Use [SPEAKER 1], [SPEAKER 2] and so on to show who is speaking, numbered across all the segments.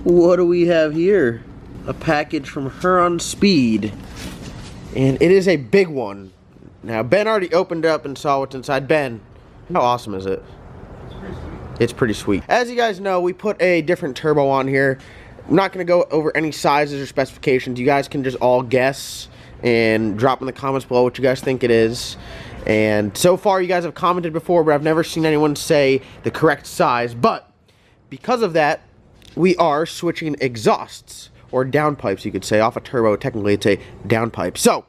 [SPEAKER 1] What do we have here? A package from her on Speed. And it is a big one. Now, Ben already opened up and saw what's inside. Ben, how awesome is it?
[SPEAKER 2] It's pretty sweet.
[SPEAKER 1] It's pretty sweet. As you guys know, we put a different turbo on here. I'm not going to go over any sizes or specifications. You guys can just all guess and drop in the comments below what you guys think it is. And so far, you guys have commented before, but I've never seen anyone say the correct size. But because of that, we are switching exhausts, or downpipes, you could say, off a turbo. Technically, it's a downpipe. So,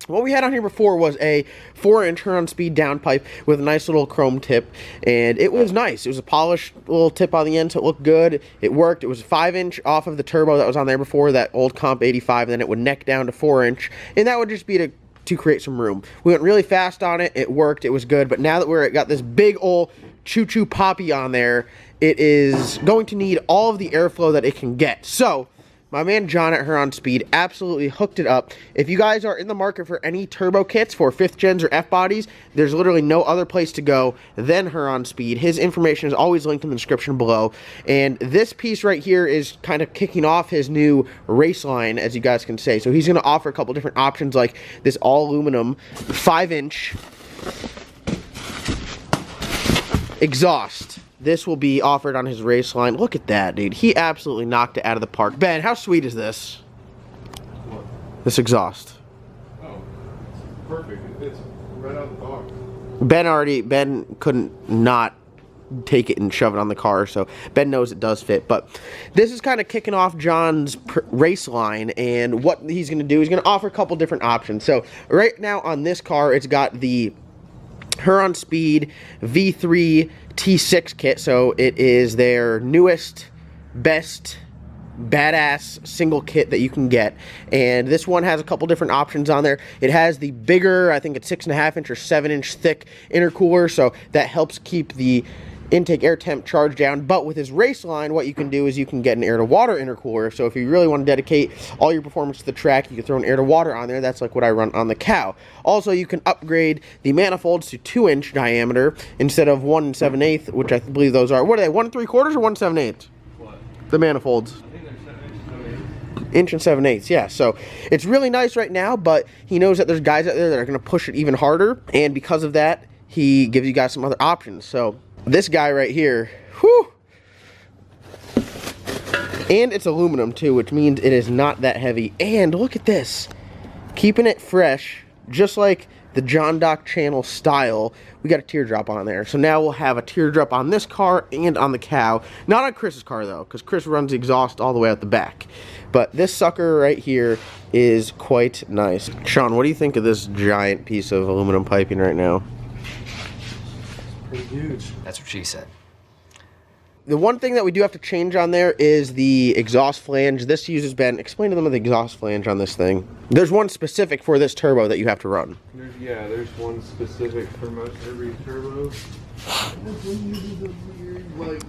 [SPEAKER 1] what we had on here before was a 4-inch Huron Speed downpipe with a nice little chrome tip, and it was nice. It was a polished little tip on the end, so it looked good. It worked. It was 5-inch off of the turbo that was on there before, that old Comp 85, and then it would neck down to 4-inch, and that would just be to create some room. We went really fast on it. It worked. It was good, but now that we're got this big old choo-choo poppy on there, it is going to need all of the airflow that it can get. So, my man John at Huron Speed absolutely hooked it up. If you guys are in the market for any turbo kits for 5th gens or F bodies, there's literally no other place to go than Huron Speed. His information is always linked in the description below. And this piece right here is kind of kicking off his new race line, as you guys can say. So he's going to offer a couple different options, like this all aluminum 5-inch exhaust. This will be offered on his race line. Look at that, dude. He absolutely knocked it out of the park. Ben, how sweet is this?
[SPEAKER 2] What?
[SPEAKER 1] This exhaust.
[SPEAKER 2] Oh, it's perfect. It's right out the box.
[SPEAKER 1] Ben couldn't not take it and shove it on the car, so Ben knows it does fit. But this is kind of kicking off John's race line, and what he's going to do, he's going to offer a couple different options. So right now on this car, it's got the Huron Speed V3 T6 kit, so it is their newest, best, badass single kit that you can get. And this one has a couple different options on there. It has the bigger, I think it's 6.5-inch or 7-inch thick intercooler, so that helps keep the intake air temp charge down. But with his race line, what you can do is you can get an air to water intercooler. So if you really want to dedicate all your performance to the track, you can throw an air to water on there. That's like what I run on the Cow. Also, you can upgrade the manifolds to 2-inch diameter instead of 1 7/8, which I believe those are. What are they, 1 3/4 or 1 7/8?
[SPEAKER 2] What?
[SPEAKER 1] The manifolds.
[SPEAKER 2] I think they're 7 inches, 7/8.
[SPEAKER 1] Inch and 7/8, yeah. So it's really nice right now, but he knows that there's guys out there that are going to push it even harder, and because of that, he gives you guys some other options. So this guy right here, whew, and it's aluminum too, which means it is not that heavy. And look at this, keeping it fresh, just like the John Doc channel style. We got a teardrop on there, so now we'll have a teardrop on this car and on the Cow. Not on Chris's car though, because Chris runs the exhaust all the way out the back. But this sucker right here is quite nice. Sean, what do you think of this giant piece of aluminum piping right now?
[SPEAKER 2] Pretty huge.
[SPEAKER 3] That's what she said.
[SPEAKER 1] The one thing that we do have to change on there is the exhaust flange. This uses, Ben, explain to them the exhaust flange on this thing. There's one specific for this turbo that you have to run.
[SPEAKER 2] There's one specific for most every turbo. This one uses a weird, like...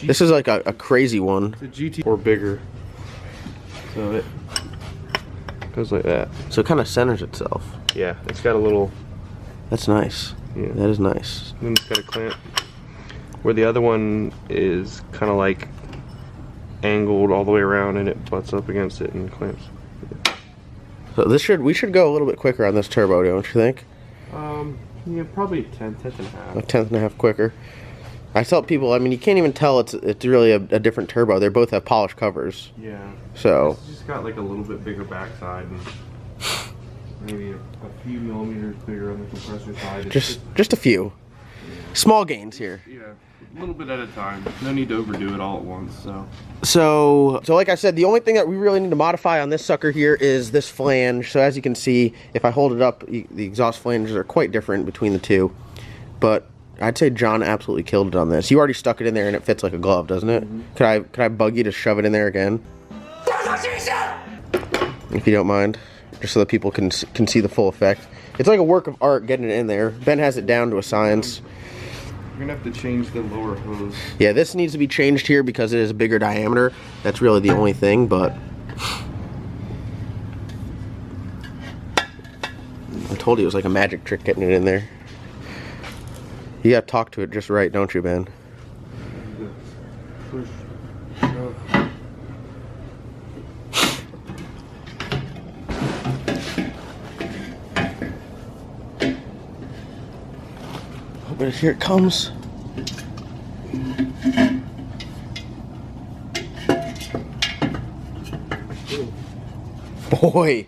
[SPEAKER 1] This is like a crazy one.
[SPEAKER 2] It's a GT or bigger. So it goes like that.
[SPEAKER 1] So it kind of centers itself.
[SPEAKER 2] Yeah, it's got a little...
[SPEAKER 1] That's nice.
[SPEAKER 2] Yeah.
[SPEAKER 1] That is nice.
[SPEAKER 2] And then it's got a clamp. Where the other one is kind of like angled all the way around, and it butts up against it and clamps.
[SPEAKER 1] So we should go a little bit quicker on this turbo, don't you think?
[SPEAKER 2] Yeah, probably 10th and a half.
[SPEAKER 1] A 10th and a half quicker. I tell people, I mean, you can't even tell it's really a different turbo. They both have polished covers.
[SPEAKER 2] Yeah.
[SPEAKER 1] So
[SPEAKER 2] It's just got like a little bit bigger backside and maybe a few millimeters bigger on the compressor side. It's
[SPEAKER 1] just a few. Small gains here.
[SPEAKER 2] Yeah, a little bit at a time. No need to overdo it all at once,
[SPEAKER 1] So like I said, the only thing that we really need to modify on this sucker here is this flange. So as you can see, if I hold it up, the exhaust flanges are quite different between the two. But I'd say John absolutely killed it on this. You already stuck it in there and it fits like a glove, doesn't it? Mm-hmm. Could I bug you to shove it in there again? If you don't mind, just so that people can see the full effect. It's like a work of art getting it in there. Ben has it down to a science.
[SPEAKER 2] You're gonna have to change the lower hose.
[SPEAKER 1] Yeah, this needs to be changed here because it is a bigger diameter. That's really the only thing, but I told you it was like a magic trick getting it in there. You gotta talk to it just right, don't you, Ben?
[SPEAKER 2] Push
[SPEAKER 1] but here it comes. Boy,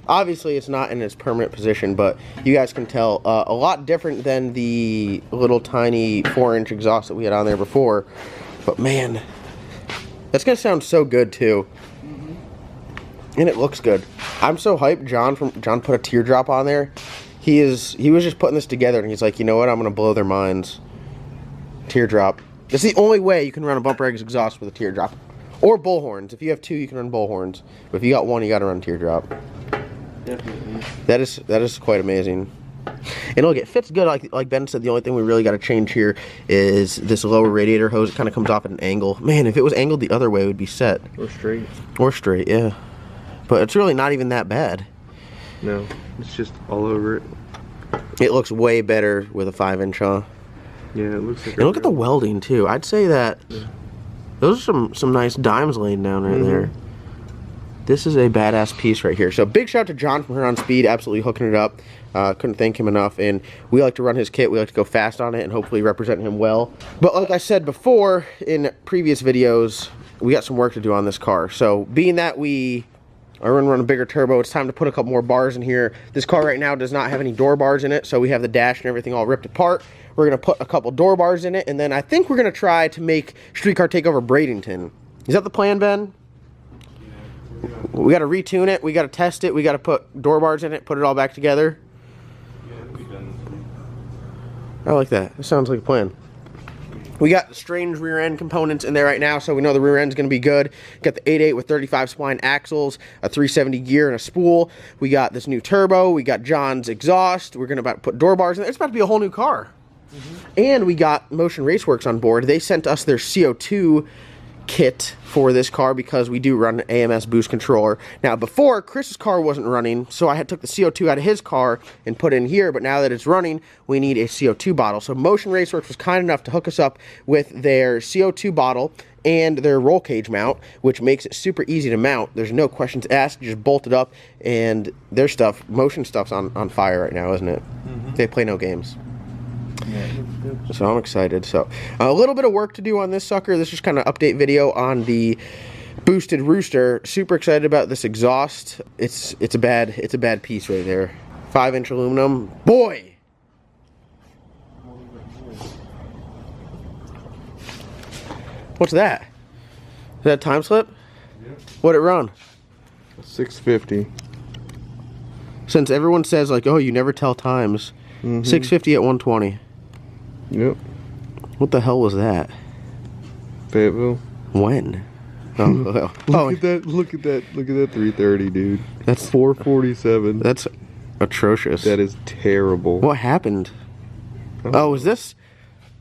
[SPEAKER 1] obviously it's not in its permanent position, but you guys can tell a lot different than the little tiny 4-inch exhaust that we had on there before. But man, that's gonna sound so good too. And it looks good. I'm so hyped. John put a teardrop on there. He was just putting this together, and he's like, you know what? I'm gonna blow their minds. Teardrop. It's the only way you can run a bumper eggs exhaust with a teardrop, or bullhorns. If you have 2, you can run bullhorns. But if you got 1, you got to run teardrop.
[SPEAKER 2] Definitely.
[SPEAKER 1] That is quite amazing. And look, it fits good. Like Ben said, the only thing we really got to change here is this lower radiator hose. It kind of comes off at an angle. Man, if it was angled the other way, it would be set.
[SPEAKER 2] Or straight.
[SPEAKER 1] Or straight, yeah. But it's really not even that bad.
[SPEAKER 2] No, it's just all over it.
[SPEAKER 1] It looks way better with a 5-inch, huh?
[SPEAKER 2] Yeah, it looks like.
[SPEAKER 1] And look at the welding too. I'd say that those are some nice dimes laying down right there. This is a badass piece right here. So big shout out to John from Her on Speed, absolutely hooking it up. Couldn't thank him enough. And we like to run his kit. We like to go fast on it and hopefully represent him well. But like I said before in previous videos, we got some work to do on this car. So being that we are going to run a bigger turbo, it's time to put a couple more bars in here. This car right now does not have any door bars in it, so we have the dash and everything all ripped apart. We're going to put a couple door bars in it, and then I think we're going to try to make Streetcar Takeover Bradenton. Is that the plan, Ben? Yeah. We got to retune it, we got to test it, we got to put door bars in it, put it all back together. Yeah, I like that. That sounds like a plan. We got strange rear end components in there right now, so we know the rear end's going to be good. Got the 8.8 with 35 spline axles, a 370 gear, and a spool. We got this new turbo. We got John's exhaust. We're going to put door bars in there. It's about to be a whole new car. And we got Motion Raceworks on board. They sent us their CO2 kit for this car because we do run an AMS boost controller. Now before, Chris's car wasn't running, so I took the CO2 out of his car and put it in here, but now that it's running, we need a CO2 bottle. So Motion Raceworks was kind enough to hook us up with their CO2 bottle and their roll cage mount, which makes it super easy to mount. There's no questions asked, you just bolt it up, and their stuff, Motion stuff's on fire right now, isn't it? They play no games. Yeah, so I'm excited. So a little bit of work to do on this sucker. This is kind of update video on the boosted Rooster. Super excited about this exhaust. It's a bad piece right there. 5-inch aluminum. Boy. What's that? Is that a time slip? Yeah. What'd it run?
[SPEAKER 2] 650.
[SPEAKER 1] Since everyone says like, oh, you never tell times. 650 at 120.
[SPEAKER 2] Yep.
[SPEAKER 1] What the hell was that?
[SPEAKER 2] Fayetteville.
[SPEAKER 1] When? Oh,
[SPEAKER 2] look at that! Look at that! Look at that 330, dude. That's 447.
[SPEAKER 1] That's atrocious.
[SPEAKER 2] That is terrible.
[SPEAKER 1] What happened? Oh, was this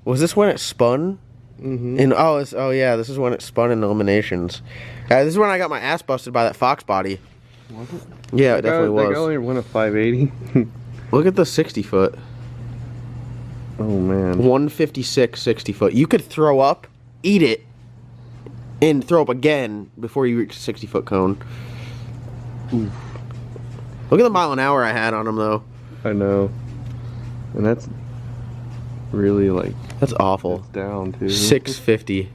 [SPEAKER 1] when it spun? And oh yeah, this is when it spun in eliminations. This is when I got my ass busted by that Fox body.
[SPEAKER 2] Was it?
[SPEAKER 1] Yeah, it definitely was.
[SPEAKER 2] That guy only went a 580.
[SPEAKER 1] Look at the 60 foot.
[SPEAKER 2] Oh man.
[SPEAKER 1] 156 60 foot. You could throw up, eat it, and throw up again before you reach the 60 foot cone. Oof. Look at the mile an hour I had on them though.
[SPEAKER 2] I know. And that's really like,
[SPEAKER 1] that's awful.
[SPEAKER 2] It's down too.
[SPEAKER 1] 650.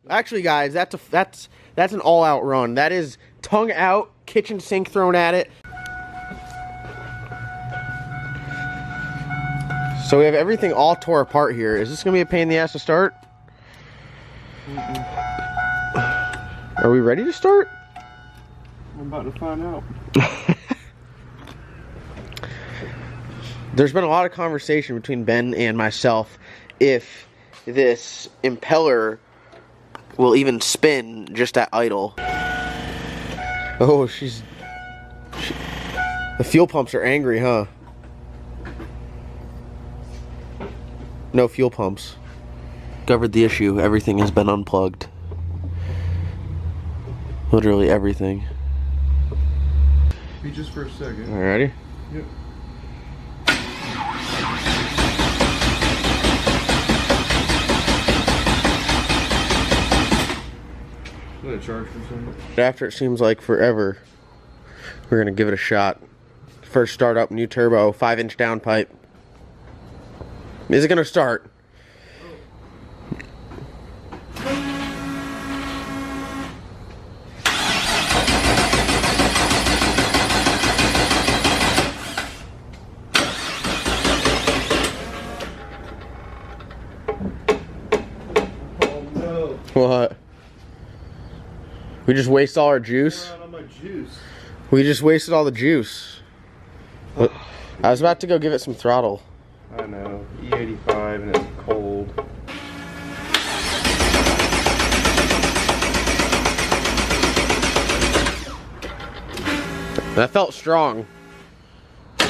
[SPEAKER 1] Actually guys, that's an all out run. That is tongue out, kitchen sink thrown at it. So we have everything all tore apart here. Is this gonna be a pain in the ass to start? Are we ready to start?
[SPEAKER 2] I'm about to find out.
[SPEAKER 1] There's been a lot of conversation between Ben and myself if this impeller will even spin just at idle. Oh, the fuel pumps are angry, huh? No fuel pumps. Covered the issue. Everything has been unplugged. Literally everything.
[SPEAKER 2] Be just for a second.
[SPEAKER 1] Alrighty?
[SPEAKER 2] Yep. Let it charge for a second.
[SPEAKER 1] After it seems like forever, we're gonna give it a shot. First start up, new turbo, 5-inch downpipe. Is it gonna start?
[SPEAKER 3] Oh no.
[SPEAKER 1] What? We just waste all our juice?
[SPEAKER 3] Out on my juice.
[SPEAKER 1] We just wasted all the juice. I was about to go give it some throttle.
[SPEAKER 2] I know. E85 and it's cold.
[SPEAKER 1] That felt strong.
[SPEAKER 3] I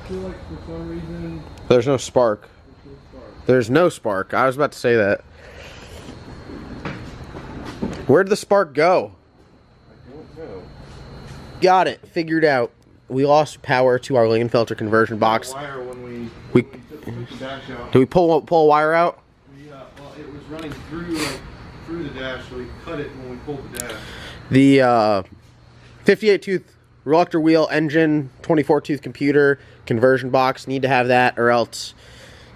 [SPEAKER 3] feel like for some reason
[SPEAKER 1] There's no spark. There's no spark. I was about to say that. Where'd the spark go?
[SPEAKER 2] I don't know.
[SPEAKER 1] Got it. Figured out. We lost power to our Lingenfelter conversion box.
[SPEAKER 3] wire when
[SPEAKER 1] We
[SPEAKER 3] took the dash out.
[SPEAKER 1] did we pull a wire out?
[SPEAKER 3] Yeah, well, it was running through through the dash, so we cut it when we pulled the dash.
[SPEAKER 1] The 58 tooth reluctor wheel engine, 24 tooth computer conversion box. Need to have that or else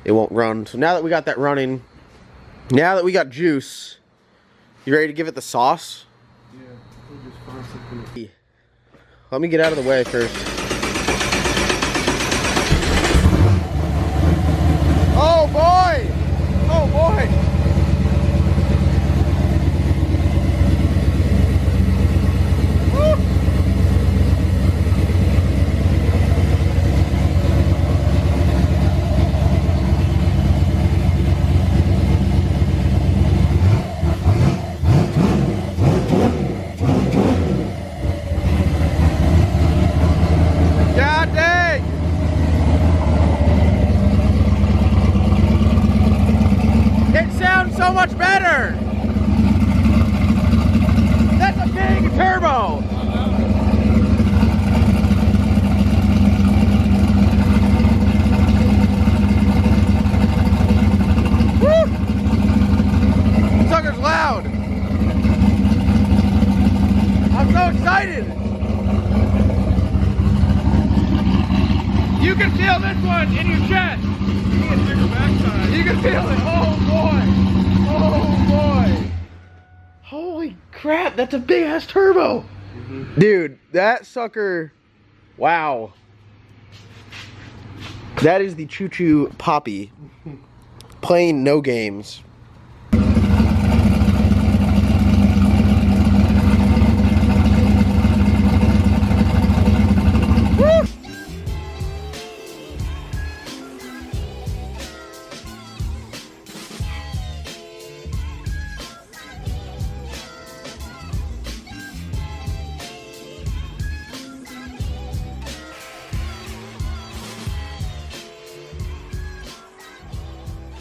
[SPEAKER 1] it won't run. So now that we got that running, now that we got juice, you ready to give it the sauce?
[SPEAKER 3] Yeah, we'll just find something.
[SPEAKER 1] Let me get out of the way first. Oh boy! Oh boy! Woo! God dang! It sounds so much better! That's a big turbo! Woo! Sucker's loud! I'm so excited! You can feel this one in your chest. You can feel backside. You can feel it. Oh boy. Oh boy. Holy crap, that's a big ass turbo. Dude, that sucker. Wow. That is the Choo Choo Poppy. Playing no games.